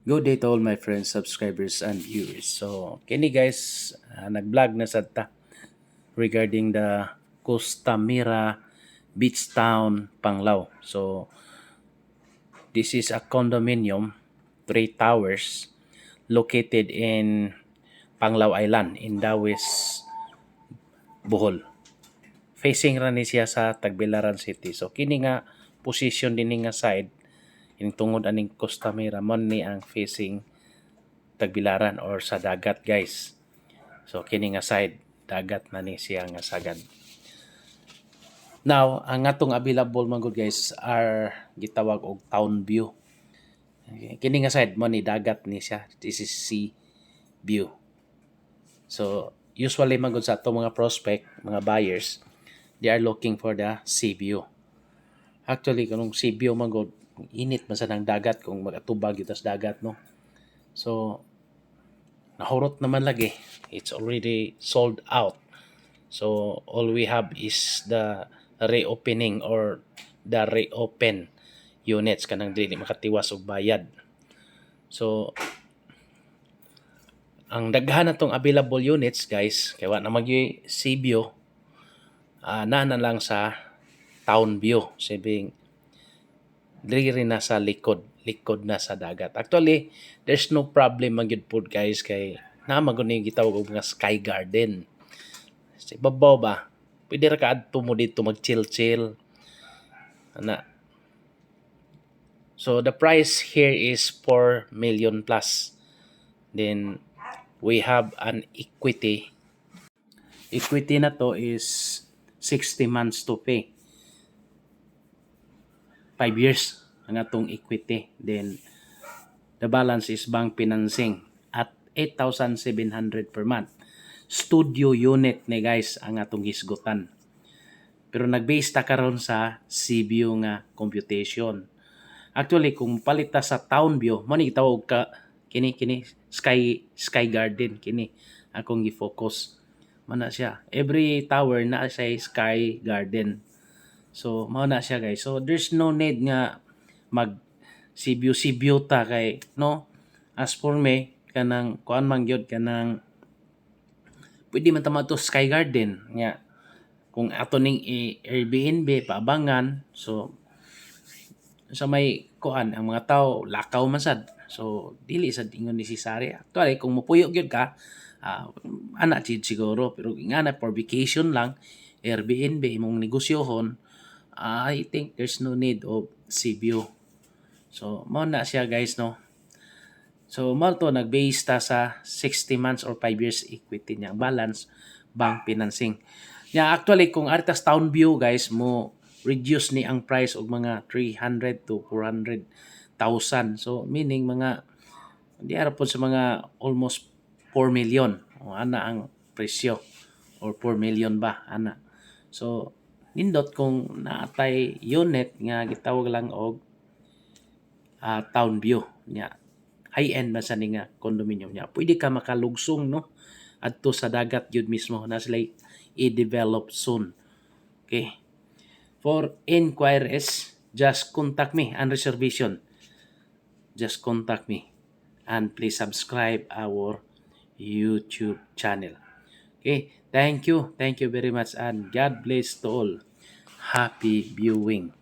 Good day to all my friends, subscribers, and viewers. So, kini guys, nag-vlog na sad ta regarding the Costa Mira Beach Town, Panglao. So, this is a condominium, 3 towers, located in Panglao Island, in Dawis, Bohol. Facing ra ni siya sa Tagbilaran City. So, kini nga position din nga side, yung tungod aning Costa Mira, man ni ang facing Tagbilaran or sa dagat guys. So kini nga side dagat na ni siya nga sagad. Now, ang atong available man gud guys are gitawag og town view. Okay. Kini nga side mo ni dagat ni siya. This is sea view. So usually man gud sa atong mga prospect, mga buyers, they are looking for the sea view. Actually kanong sea view man gud init man sa nang dagat kung magatubag ito sa dagat no. So nahurot naman lagi. It's already sold out. So all we have is the reopening or the reopen units kanang dili makatiwas og bayad. So ang daghan natong available units guys kay wa na magyoy sea view, na lang sa town view, sabing diri na sa likod na sa dagat. Actually there's no problem magyud pod guys kay na maguni gitawag og mga sky garden. Sa ibabaw ba, pwede ra ka adto mo dito mag-chill-chill. Ana. So the price here is 4 million plus. Then we have an equity. Equity na to is 60 months to pay. 5 years ang atong equity. Then the balance is bank financing at 8,700 per month. Studio unit ni guys ang atong hisgutan. Pero nag-base ta karon sa sea view nga computation. Actually kung palita sa town view, mo ni gitawag ka kini sky garden kini akong gi-focus. Mana siya. Every tower na siya sky garden. So mao na siya guys. So there's no need nga mag sea view ta kay no. As for me kanang kuan man gyud kanang pwede man tama to sky garden nga kung ato ning Airbnb paabangan so sa may kuan ang mga tao lakaw man sad so dili sad ingon necessary actually kung mopuyo gyud ka ana chid siguro pero ingana for vacation lang Airbnb imong negosyohon I think there's no need of sea view so mao na siya guys no. So, mo to nag-base ta sa 60 months or 5 years equity niya. Balance, bank financing. Yeah, actually, kung aritas town view, guys, mo reduce ni ang price og mga 300 to 400,000. So, meaning mga, di ara po sa mga almost 4 million. O, ana ang presyo. Or 4 million ba, ana. So, nindot kung naatay unit nga gitawag lang og town view niya high-end man sa nga condominium niya. Pwede ka makalugsong no adto sa dagat yun mismo na sila i-develop soon. Okay. For inquiries, just contact me and reservation. Just contact me and please subscribe our YouTube channel. Okay. Thank you. Thank you very much and God bless to all. Happy viewing.